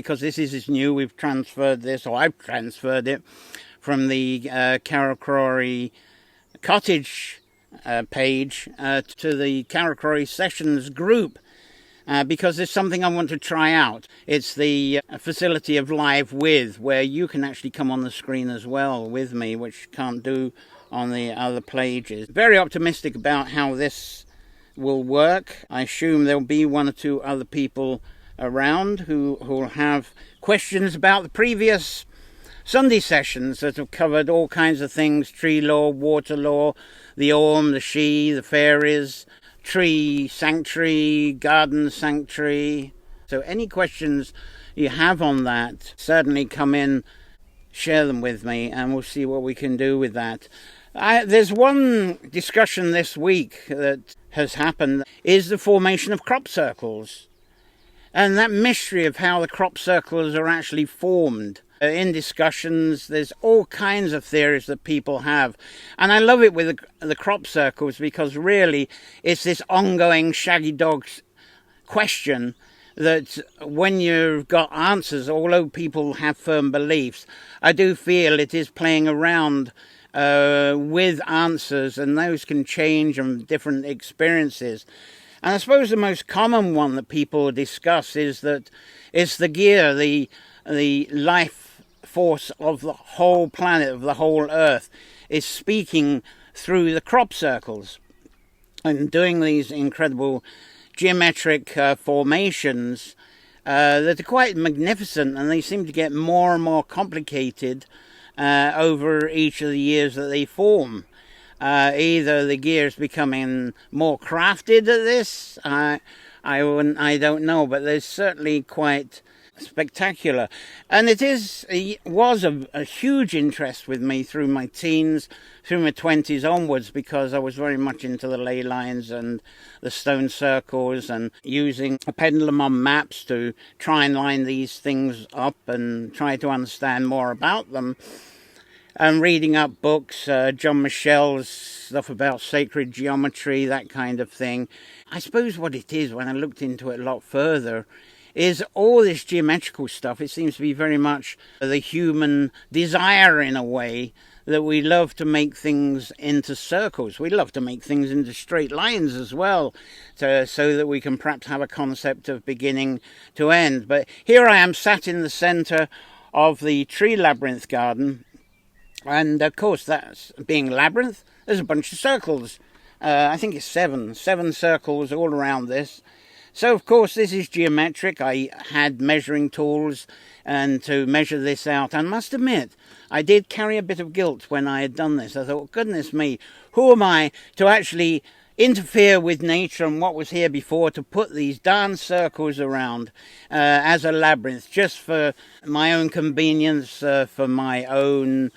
because this is new, we've transferred this, or I've transferred it from the Carrowcrory Cottage page to the Carrowcrory Sessions group. Because there's something I want to try out. It's the facility of Live With, where you can actually come on the screen as well with me, which you can't do on the other pages. Very optimistic about how this will work. I assume there'll be one or two other people around who will have questions about the previous Sunday sessions that have covered all kinds of things: tree law, water law, the Orm, the She, the fairies, tree sanctuary, garden sanctuary. So any questions you have on that, certainly come in, share them with me, and we'll see what we can do with that. There's one discussion this week that has happened, is the formation of crop circles, and that mystery of how the crop circles are actually formed. In discussions, there's all kinds of theories that people have, and I love it with the crop circles, because really it's this ongoing shaggy dog question that when you've got answers, although people have firm beliefs, I do feel it is playing around with answers, and those can change from different experiences. And I suppose the most common one that people discuss is that it's the gear, the life force of the whole planet, of the whole earth, is speaking through the crop circles and doing these incredible geometric formations that are quite magnificent, and they seem to get more and more complicated over each of the years that they form. Either the gear is becoming more crafted at this, I don't know, but there's certainly quite spectacular. And it was a huge interest with me through my teens, through my 20s onwards, because I was very much into the ley lines and the stone circles, and using a pendulum on maps to try and line these things up and try to understand more about them. And reading up books, John Michel's stuff about sacred geometry, that kind of thing. I suppose what it is, when I looked into it a lot further, is all this geometrical stuff. It seems to be very much the human desire, in a way, that we love to make things into circles. We love to make things into straight lines as well, so that we can perhaps have a concept of beginning to end. But here I am, sat in the centre of the tree labyrinth garden, and of course, that's being labyrinth, there's a bunch of circles. I think it's seven circles all around this. So, of course, this is geometric. I had measuring tools and to measure this out. And I must admit, I did carry a bit of guilt when I had done this. I thought, goodness me, who am I to actually interfere with nature and what was here before, to put these darn circles around as a labyrinth, just for my own convenience, for my own,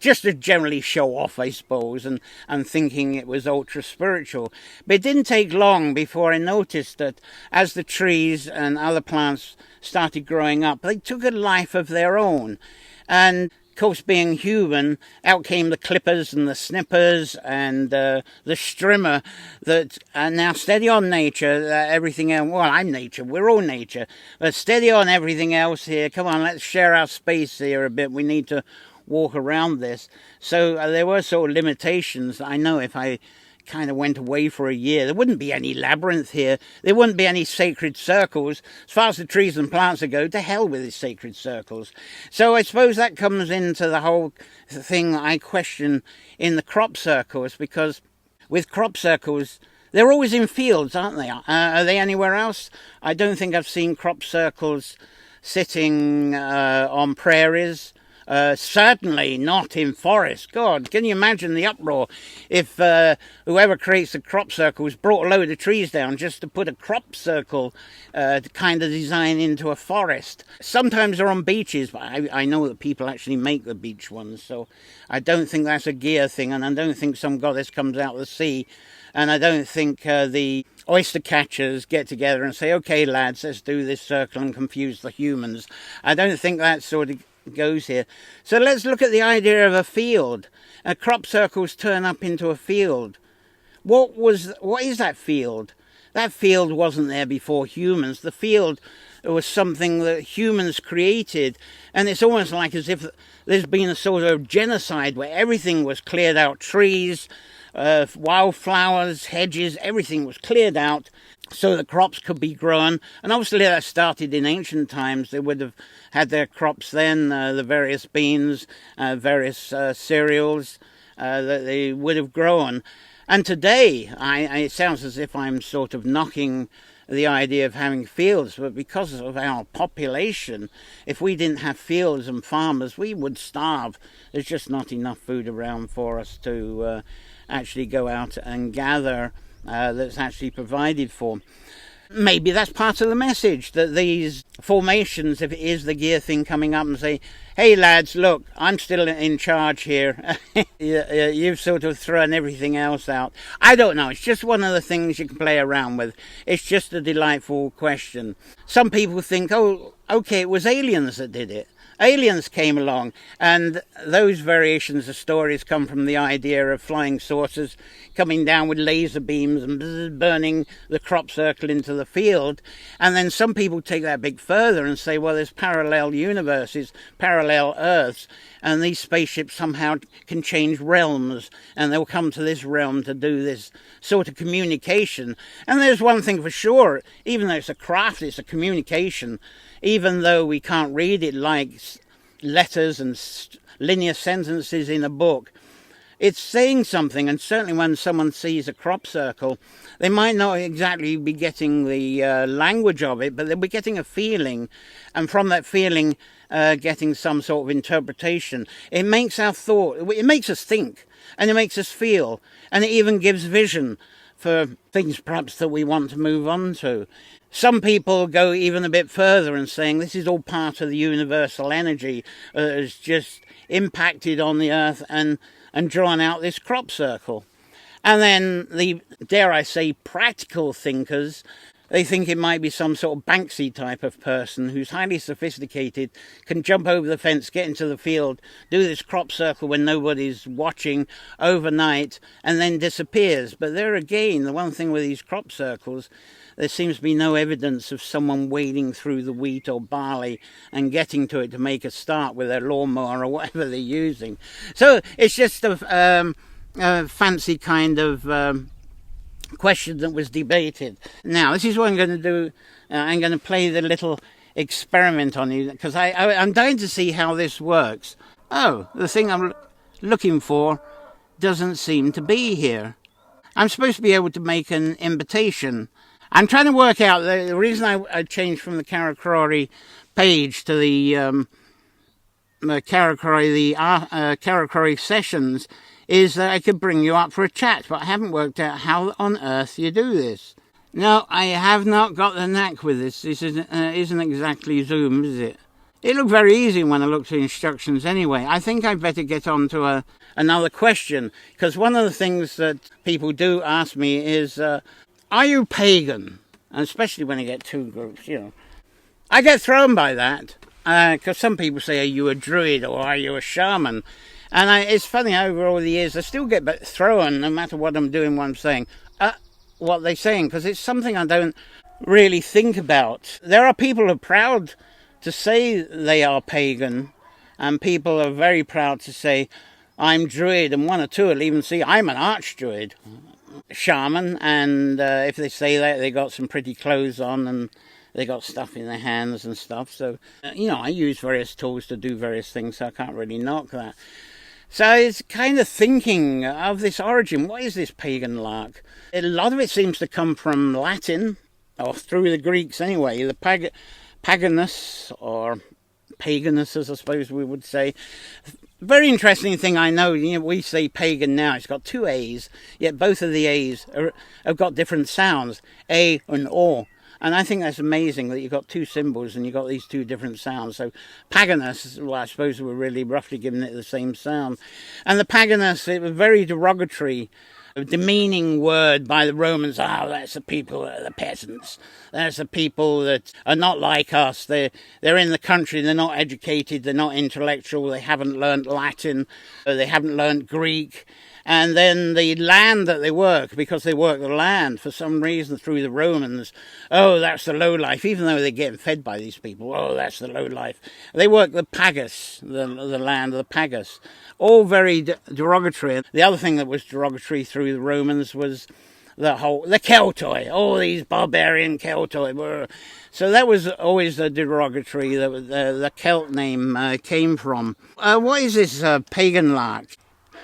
just to generally show off, I suppose, and thinking it was ultra spiritual. But it didn't take long before I noticed that as the trees and other plants started growing up, they took a life of their own. And of course, being human, out came the clippers and the snippers and the strimmer that are now steady on nature, everything else. Well, I'm nature, we're all nature, but steady on everything else here. Come on, let's share our space here a bit. We need to walk around this. So there were sort of limitations. I know if I kind of went away for a year, there wouldn't be any labyrinth here. There wouldn't be any sacred circles. As far as the trees and plants go, to hell with these sacred circles. So I suppose that comes into the whole thing that I question in the crop circles, because with crop circles, they're always in fields, aren't they? Are they anywhere else? I don't think I've seen crop circles sitting on prairies. Certainly not in forests. God, can you imagine the uproar if whoever creates the crop circles brought a load of trees down just to put a crop circle kind of design into a forest? Sometimes they're on beaches, but I know that people actually make the beach ones, so I don't think that's a gear thing, and I don't think some goddess comes out of the sea, and I don't think the oyster catchers get together and say, okay lads, let's do this circle and confuse the humans. I don't think that sort of goes here. So let's look at the idea of a field. Crop circles turn up into a field. What is that field? That field wasn't there before humans. The field was something that humans created. And it's almost like as if there's been a sort of genocide where everything was cleared out, trees, wildflowers, hedges, everything was cleared out so that crops could be grown. And obviously that started in ancient times. They would have had their crops then, the various beans, various cereals that they would have grown. And today, it sounds as if I'm sort of knocking the idea of having fields, but because of our population, if we didn't have fields and farmers, we would starve. There's just not enough food around for us to actually go out and gather that's actually provided for. Maybe that's part of the message, that these formations, if it is the gear thing coming up and say, hey lads, look, I'm still in charge here. You've sort of thrown everything else out. I don't know. It's just one of the things you can play around with. It's just a delightful question. Some people think, oh, okay, it was aliens that did it. Aliens came along, and those variations of stories come from the idea of flying saucers coming down with laser beams and burning the crop circle into the field. And then some people take that a bit further and say, well, there's parallel universes, parallel Earths, and these spaceships somehow can change realms, and they'll come to this realm to do this sort of communication. And there's one thing for sure, even though it's a craft, it's a communication. Even though we can't read it like letters and linear sentences in a book, it's saying something. And certainly when someone sees a crop circle, they might not exactly be getting the language of it, but they'll be getting a feeling, and from that feeling getting some sort of interpretation. It makes our thought, it makes us think, and it makes us feel, and it even gives vision for things perhaps that we want to move on to. Some people go even a bit further and saying this is all part of the universal energy that has just impacted on the earth and drawn out this crop circle. And then the, dare I say, practical thinkers, they think it might be some sort of Banksy type of person who's highly sophisticated, can jump over the fence, get into the field, do this crop circle when nobody's watching overnight, and then disappears. But there again, the one thing with these crop circles, there seems to be no evidence of someone wading through the wheat or barley and getting to it to make a start with their lawnmower or whatever they're using. So it's just a fancy kind of question that was debated. Now, this is what I'm going to do. I'm going to play the little experiment on you, because I'm dying to see how this works. Oh, the thing I'm looking for doesn't seem to be here. I'm supposed to be able to make an invitation. I'm trying to work out the reason I changed from the Karakuri page to the Karakuri sessions is that I could bring you up for a chat, but I haven't worked out how on earth you do this. No, I have not got the knack with this. This isn't exactly Zoom, is it? It looked very easy when I looked at the instructions anyway. I think I'd better get on to another question, because one of the things that people do ask me is, are you pagan? And especially when I get two groups, you know. I get thrown by that, because some people say, are you a druid or are you a shaman? And it's funny, over all the years, I still get thrown, no matter what I'm doing, what I'm saying, what they're saying, because it's something I don't really think about. There are people who are proud to say they are pagan, and people are very proud to say, I'm druid, and one or two will even say, I'm an archdruid, shaman, and if they say that, they got some pretty clothes on, and they got stuff in their hands and stuff. So, you know, I use various tools to do various things, so I can't really knock that. So it's kind of thinking of this origin. What is this pagan lark? A lot of it seems to come from Latin, or through the Greeks anyway. The paganus, or paganus as I suppose we would say. Very interesting thing I know, you know, we say pagan now, it's got two A's, yet both of the A's have got different sounds, A and O. And I think that's amazing that you've got two symbols and you've got these two different sounds. So paganus, well, I suppose we're really roughly giving it the same sound. And the paganus, it was very derogatory, a demeaning word by the Romans. Oh, that's the people, the peasants. That's the people that are not like us. They're in the country, they're not educated, they're not intellectual, they haven't learnt Latin, they haven't learnt Greek. And then the land that they work, because they work the land for some reason through the Romans, oh, that's the low life, even though they're getting fed by these people, oh, that's the low life. They work the pagus, the land of the pagus, all very derogatory. The other thing that was derogatory through the Romans was the Keltoi, all these barbarian Keltoi. So that was always the derogatory that the Celt name came from. What is this pagan lark?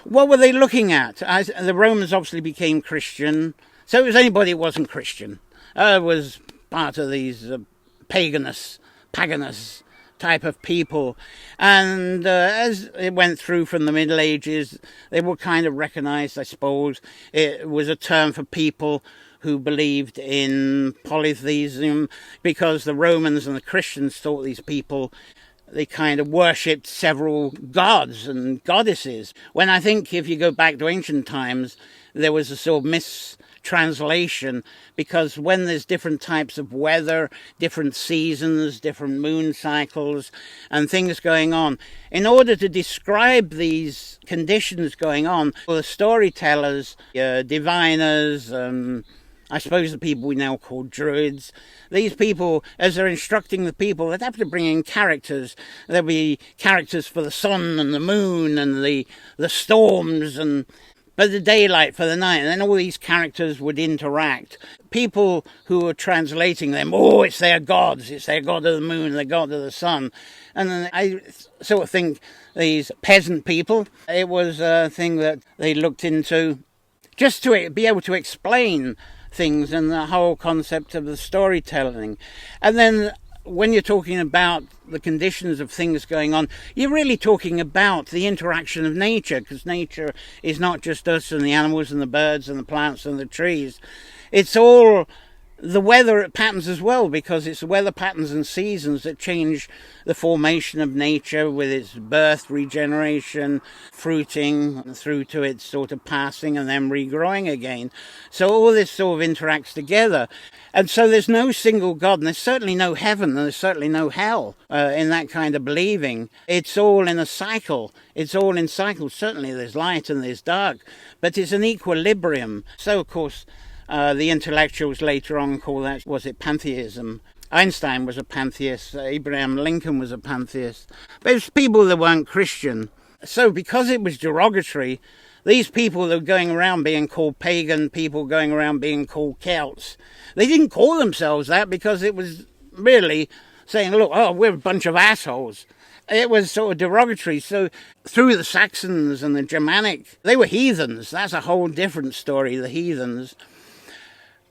What were they looking at? The Romans obviously became Christian, so it was anybody who wasn't Christian. Was part of these paganist type of people. And as it went through from the Middle Ages, they were kind of recognized, I suppose. It was a term for people who believed in polytheism, because the Romans and the Christians thought these people, they kind of worshipped several gods and goddesses. When I think if you go back to ancient times, there was a sort of mistranslation, because when there's different types of weather, different seasons, different moon cycles and things going on, in order to describe these conditions going on, the storytellers, diviners, I suppose the people we now call druids, these people, as they're instructing the people, they'd have to bring in characters. There'd be characters for the sun and the moon and the storms, and for the daylight, for the night, and then all these characters would interact. People who were translating them, oh, it's their gods, it's their god of the moon, their god of the sun. And then I sort of think these peasant people, it was a thing that they looked into just to be able to explain things and the whole concept of the storytelling. And then when you're talking about the conditions of things going on, you're really talking about the interaction of nature, because nature is not just us and the animals and the birds and the plants and the trees. It's all the weather patterns as well, because it's the weather patterns and seasons that change the formation of nature, with its birth, regeneration, fruiting, through to its sort of passing and then regrowing again. So all this sort of interacts together. And so there's no single God, and there's certainly no heaven, and there's certainly no hell in that kind of believing. It's all in a cycle. It's all in cycles. Certainly there's light and there's dark, but it's an equilibrium. So, of course, the intellectuals later on call that, was it pantheism? Einstein was a pantheist, Abraham Lincoln was a pantheist, but it's people that weren't Christian. So because it was derogatory, these people that were going around being called pagan, people going around being called Celts, they didn't call themselves that because it was really saying, look, oh, we're a bunch of assholes. It was sort of derogatory. So through the Saxons and the Germanic, they were heathens. That's a whole different story, the heathens.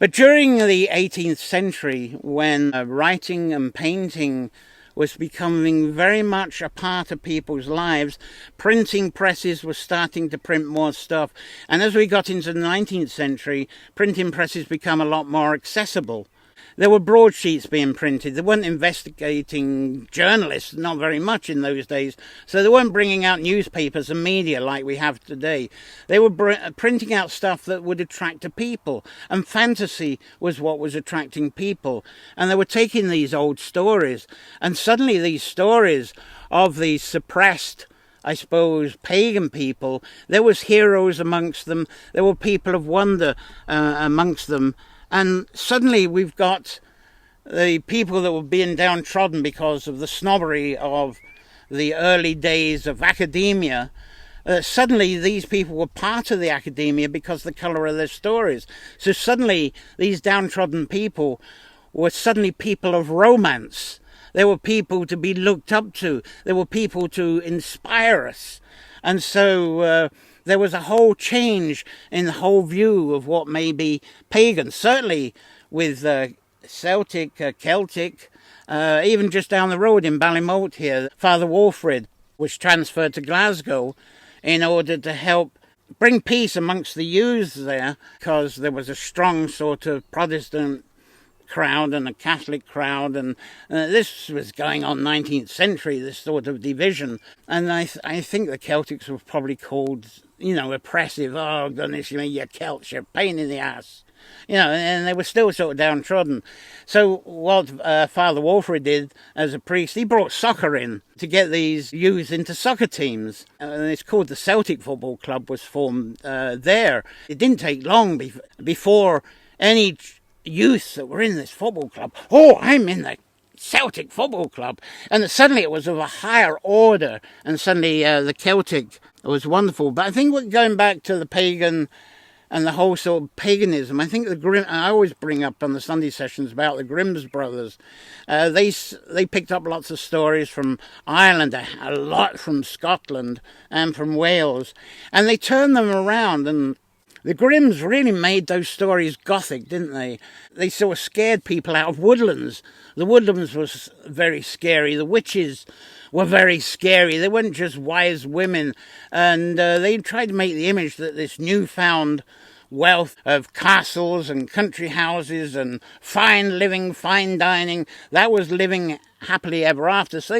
But during the 18th century, when writing and painting was becoming very much a part of people's lives, printing presses were starting to print more stuff. And as we got into the 19th century, printing presses become a lot more accessible. There were broadsheets being printed. They weren't investigating journalists, not very much in those days. So they weren't bringing out newspapers and media like we have today. They were printing out stuff that would attract the people. And fantasy was what was attracting people. And they were taking these old stories. And suddenly these stories of these suppressed, I suppose, pagan people, there was heroes amongst them. There were people of wonder amongst them. And suddenly we've got the people that were being downtrodden because of the snobbery of the early days of academia. Suddenly these people were part of the academia because of the colour of their stories. So suddenly these downtrodden people were suddenly people of romance. They were people to be looked up to. They were people to inspire us. And so there was a whole change in the whole view of what may be pagan. Certainly with Celtic, Celtic, even just down the road in Ballymote here, Father Walfrid was transferred to Glasgow in order to help bring peace amongst the youths there, because there was a strong sort of Protestant crowd and a Catholic crowd, and this was going on 19th century, this sort of division. And I think the Celtics were probably called, oppressive. Oh goodness, you Celts, you're a pain in the ass. and they were still sort of downtrodden. So what Father Walfrid did as a priest, he brought soccer in to get these youth into soccer teams. And it's called the Celtic Football Club, was formed there. It didn't take long before any youth that were in this football club, I'm in the Celtic Football Club. And suddenly it was of a higher order, and suddenly the Celtic was wonderful. But I think going back to the pagan and the whole sort of paganism, I think I always bring up on the Sunday sessions about the Grimm's brothers. They picked up lots of stories from Ireland, a lot from Scotland and from Wales, and they turned them around, and the Grimms really made those stories gothic, didn't they? They sort of scared people out of woodlands. The woodlands was very scary. The witches were very scary. They weren't just wise women. And they tried to make the image that this newfound wealth of castles and country houses and fine living, fine dining, that was living happily ever after. So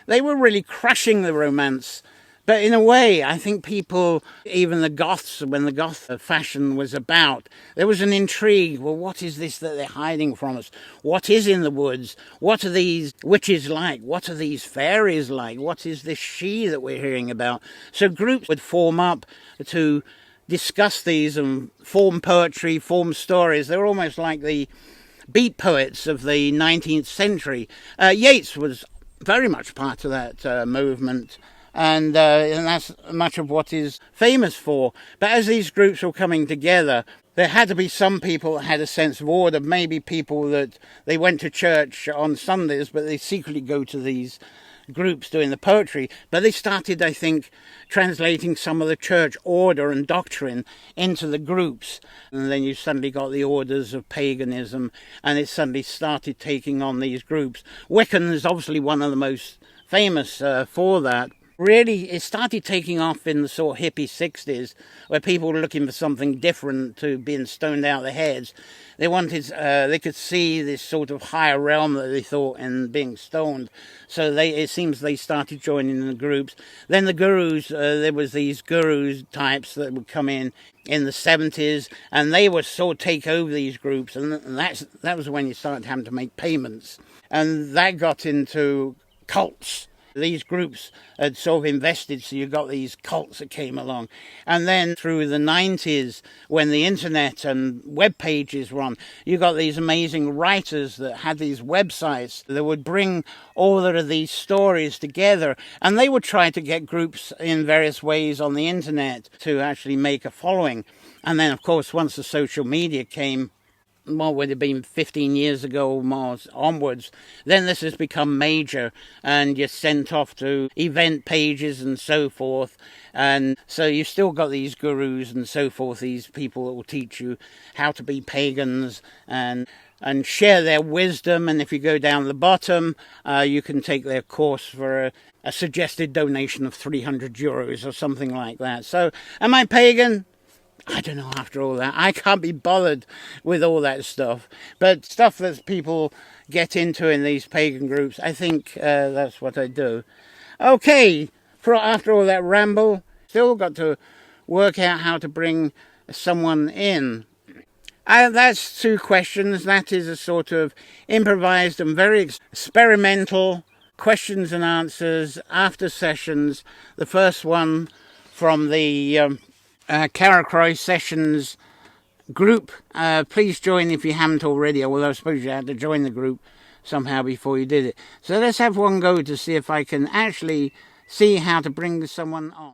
they were really crushing the romance. But in a way, I think people, even the Goths, when the Goth fashion was about, there was an intrigue. Well, what is this that they're hiding from us? What is in the woods? What are these witches like? What are these fairies like? What is this she that we're hearing about? So groups would form up to discuss these and form poetry, form stories. They're almost like the beat poets of the 19th century. Yeats was very much part of that movement. And that's much of what is famous for. But as these groups were coming together, there had to be some people that had a sense of order, maybe people that they went to church on Sundays, but they secretly go to these groups doing the poetry. But they started, I think, translating some of the church order and doctrine into the groups. And then you suddenly got the orders of paganism, and it suddenly started taking on these groups. Wiccan is obviously one of the most famous for that. Really, it started taking off in the sort of hippie 60s, where people were looking for something different to being stoned out of their heads. They wanted, they could see this sort of higher realm that they thought in being stoned. So it seems they started joining the groups. Then the gurus, there was these gurus types that would come in the 70s, and they would sort of take over these groups. And that was when you started having to make payments. And that got into cults. These groups had sort of invested, so you got these cults that came along. And then through the 90s, when the internet and web pages were on, you got these amazing writers that had these websites that would bring all of these stories together. And they would try to get groups in various ways on the internet to actually make a following. And then, of course, once the social media came, what would have been 15 years ago or more onwards, then this has become major, and you're sent off to event pages and so forth. And so you've still got these gurus and so forth, these people that will teach you how to be pagans and share their wisdom. And if you go down the bottom, you can take their course for a suggested donation of €300 or something like that. So am I pagan? I don't know, after all that. I can't be bothered with all that stuff. But stuff that people get into in these pagan groups, I think that's what I do. Okay, after all that ramble, still got to work out how to bring someone in. That's two questions. That is a sort of improvised and very experimental questions and answers after sessions. The first one from the Caracroy Sessions group. Please join if you haven't already, although I suppose you had to join the group somehow before you did it. So let's have one go to see if I can actually see how to bring someone on.